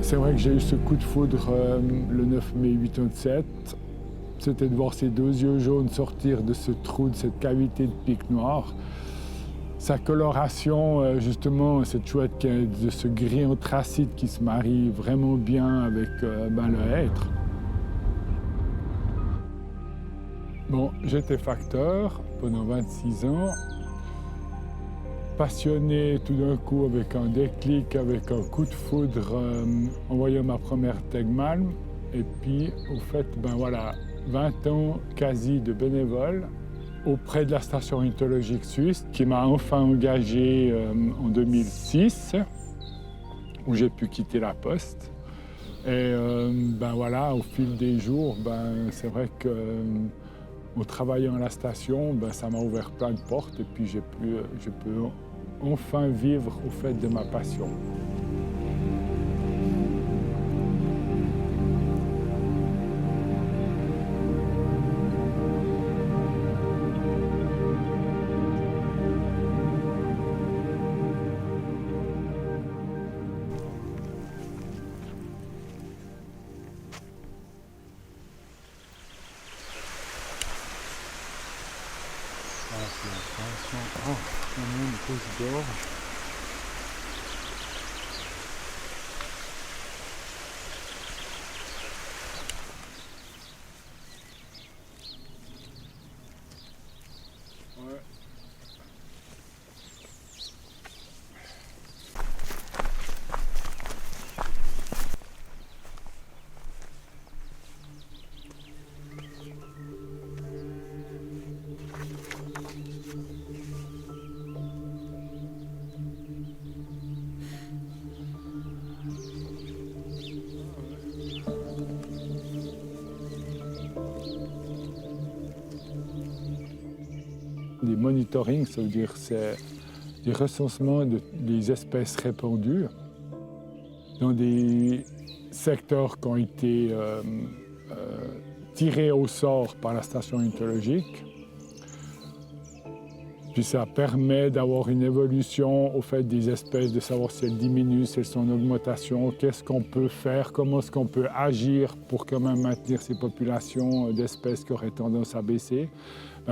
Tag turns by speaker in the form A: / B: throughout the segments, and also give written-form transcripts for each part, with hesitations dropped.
A: C'est vrai que j'ai eu ce coup de foudre le 9 mai 87. C'était de voir ces deux yeux jaunes sortir de ce trou, de cette cavité de pic noir. Sa coloration, justement, cette chouette de ce gris anthracite qui se marie vraiment bien avec le hêtre. Bon, j'étais facteur pendant 26 ans. Passionné tout d'un coup avec un déclic, avec un coup de foudre en voyant ma première Tegmalm. Et puis, au fait, 20 ans quasi de bénévole auprès de la station ornithologique suisse qui m'a enfin engagé en 2006, où j'ai pu quitter la poste. Et au fil des jours, c'est vrai que en travaillant à la station, ça m'a ouvert plein de portes et puis je peux enfin vivre au fait de ma passion. Gorge. Ouais. Des monitorings, ça veut dire c'est des recensements des espèces répandues dans des secteurs qui ont été tirés au sort par la station ornithologique. Puis ça permet d'avoir une évolution au fait des espèces, de savoir si elles diminuent, si elles sont en augmentation, qu'est-ce qu'on peut faire, comment est-ce qu'on peut agir pour quand même maintenir ces populations d'espèces qui auraient tendance à baisser.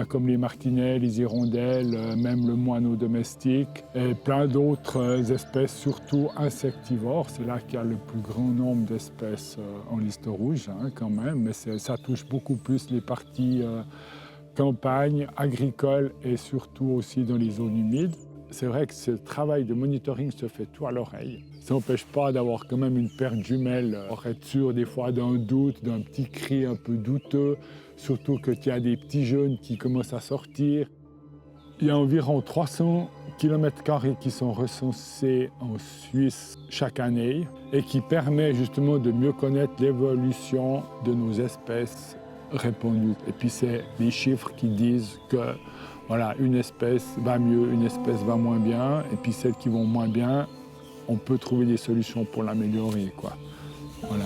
A: Comme les martinets, les hirondelles, même le moineau domestique et plein d'autres espèces, surtout insectivores. C'est là qu'il y a le plus grand nombre d'espèces en liste rouge quand même, mais ça touche beaucoup plus les parties campagne, agricole et surtout aussi dans les zones humides. C'est vrai que ce travail de monitoring se fait tout à l'oreille. Ça n'empêche pas d'avoir quand même une paire de jumelles, pour être sûr des fois d'un doute, d'un petit cri un peu douteux, surtout qu'il y a des petits jeunes qui commencent à sortir. Il y a environ 300 km² qui sont recensés en Suisse chaque année et qui permet justement de mieux connaître l'évolution de nos espèces répandues. Et puis c'est des chiffres qui disent que une espèce va mieux, une espèce va moins bien, et puis celles qui vont moins bien, on peut trouver des solutions pour l'améliorer, quoi. Voilà.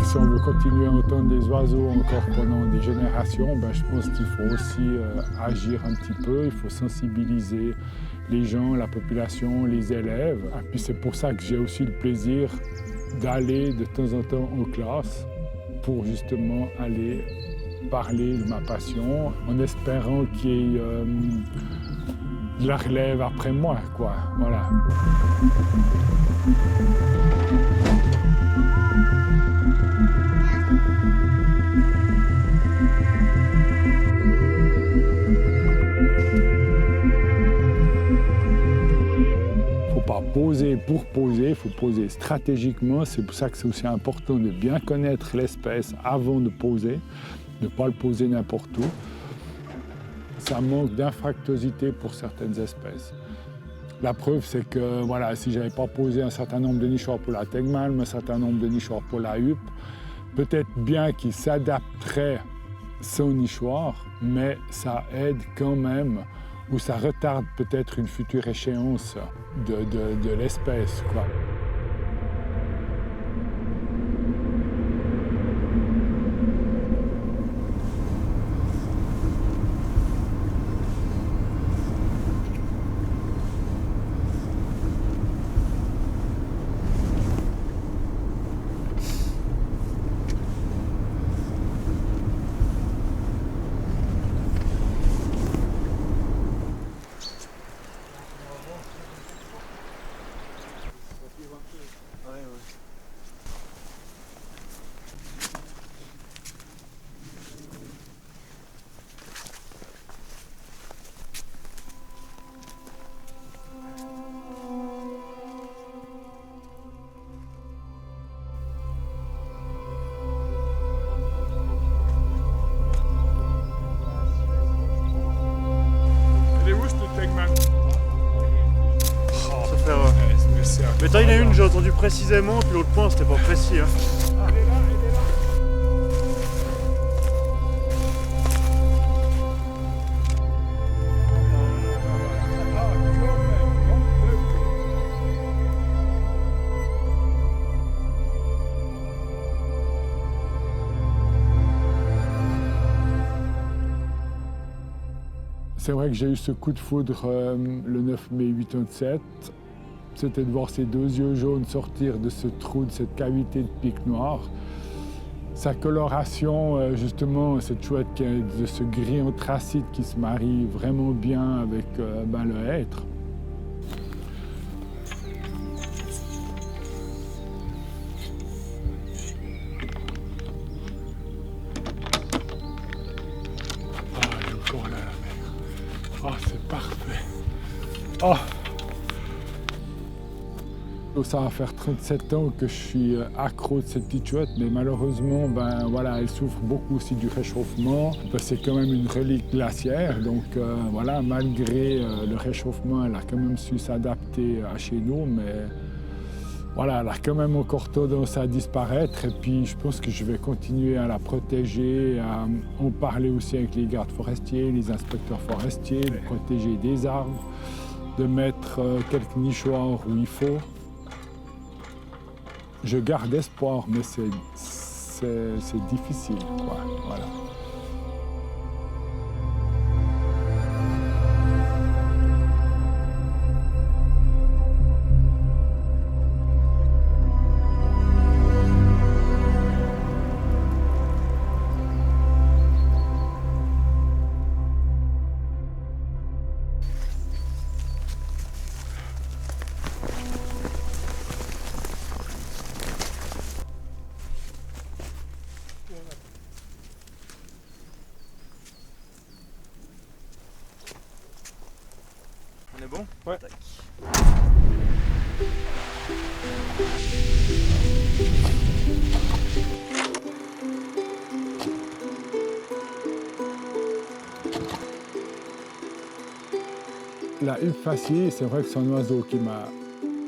A: Si on veut continuer à entendre des oiseaux encore pendant des générations, je pense qu'il faut aussi agir un petit peu, il faut sensibiliser les gens, la population, les élèves. Et puis c'est pour ça que j'ai aussi le plaisir d'aller de temps en temps en classe pour justement aller parler de ma passion en espérant qu'il y ait de la relève après moi, quoi. Voilà. poser pour poser, il faut poser stratégiquement. C'est pour ça que c'est aussi important de bien connaître l'espèce avant de poser, de ne pas le poser n'importe où. Ça manque d'infractuosité pour certaines espèces. La preuve, c'est que voilà, si je n'avais pas posé un certain nombre de nichoirs pour la tegmalm, un certain nombre de nichoirs pour la huppe, peut-être bien qu'il s'adapterait son nichoir, mais ça aide quand même, ou ça retarde peut-être une future échéance de l'espèce, quoi.
B: Mais toi, il y en a une, j'ai entendu précisément, puis l'autre point, c'était pas précis. Hein.
A: Elle est là, elle est là. C'est vrai que j'ai eu ce coup de foudre le 9 mai 87. C'était de voir ces deux yeux jaunes sortir de ce trou, de cette cavité de pic noir. Sa coloration, justement, cette chouette de ce gris anthracite qui se marie vraiment bien avec le hêtre. Ah, elle est encore là, la mer. Ah, c'est parfait. Ah. Ça va faire 37 ans que je suis accro de cette petite chouette, mais malheureusement, voilà, elle souffre beaucoup aussi du réchauffement. C'est quand même une relique glaciaire, donc voilà, malgré le réchauffement, elle a quand même su s'adapter à chez nous, mais voilà, elle a quand même encore tendance à disparaître. Et puis, je pense que je vais continuer à la protéger, à en parler aussi avec les gardes forestiers, les inspecteurs forestiers, de protéger des arbres, de mettre quelques nichoirs où il faut. Je garde espoir, mais c'est difficile, quoi. Voilà.
B: On est bon? Ouais. Tac.
A: La huppe faciée, c'est vrai que c'est un oiseau qui m'a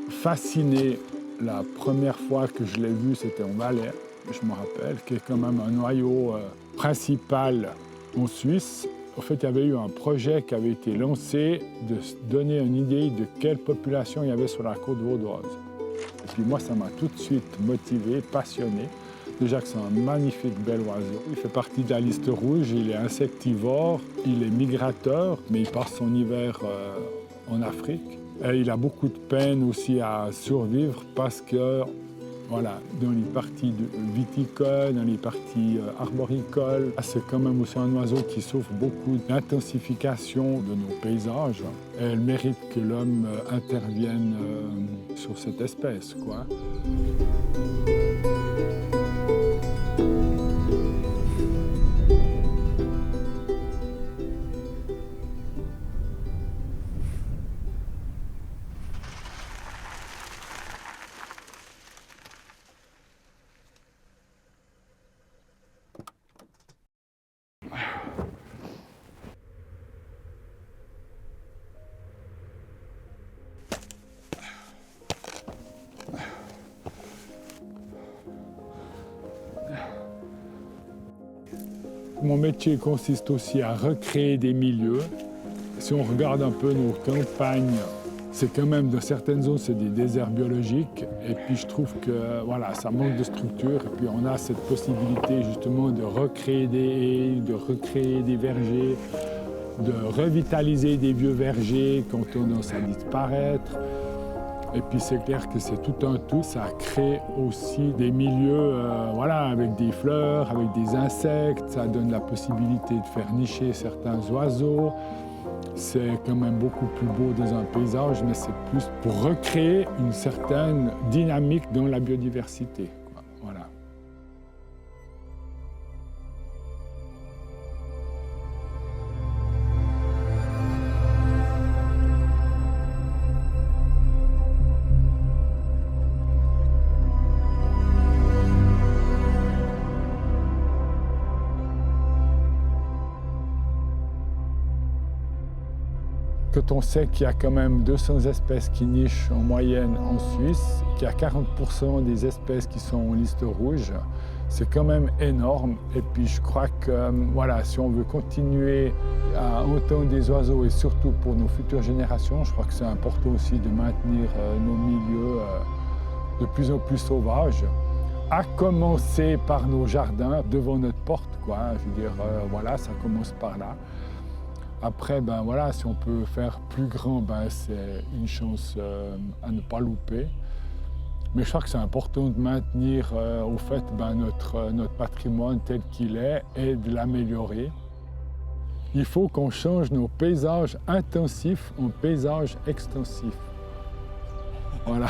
A: fasciné la première fois que je l'ai vu, c'était en Valais, je me rappelle, qui est quand même un noyau principal en Suisse. En fait, il y avait eu un projet qui avait été lancé de se donner une idée de quelle population il y avait sur la côte vaudoise. Et puis moi, ça m'a tout de suite motivé, passionné. Déjà que c'est un magnifique bel oiseau. Il fait partie de la liste rouge, il est insectivore, il est migrateur, mais il passe son hiver en Afrique. Et il a beaucoup de peine aussi à survivre parce que voilà, dans les parties viticoles, dans les parties arboricoles, c'est quand même aussi un oiseau qui souffre beaucoup d'intensification de nos paysages. Et elle mérite que l'homme intervienne sur cette espèce, quoi. Mon métier consiste aussi à recréer des milieux. Si on regarde un peu nos campagnes, c'est quand même, dans certaines zones, c'est des déserts biologiques. Et puis je trouve que voilà, ça manque de structure. Et puis on a cette possibilité justement de recréer des haies, de recréer des vergers, de revitaliser des vieux vergers quand on tendance à disparaître. Et puis c'est clair que c'est tout un tout, ça crée aussi des milieux voilà, avec des fleurs, avec des insectes, ça donne la possibilité de faire nicher certains oiseaux. C'est quand même beaucoup plus beau dans un paysage, mais c'est plus pour recréer une certaine dynamique dans la biodiversité, quoi. Voilà. Quand on sait qu'il y a quand même 200 espèces qui nichent en moyenne en Suisse, qu'il y a 40% des espèces qui sont en liste rouge, c'est quand même énorme. Et puis je crois que voilà, si on veut continuer à entendre des oiseaux et surtout pour nos futures générations, je crois que c'est important aussi de maintenir nos milieux de plus en plus sauvages. À commencer par nos jardins devant notre porte, quoi. Je veux dire, voilà, ça commence par là. Après, ben voilà, si on peut faire plus grand, ben c'est une chance à ne pas louper. Mais je crois que c'est important de maintenir au fait ben, notre patrimoine tel qu'il est et de l'améliorer. Il faut qu'on change nos paysages intensifs en paysages extensifs. Voilà.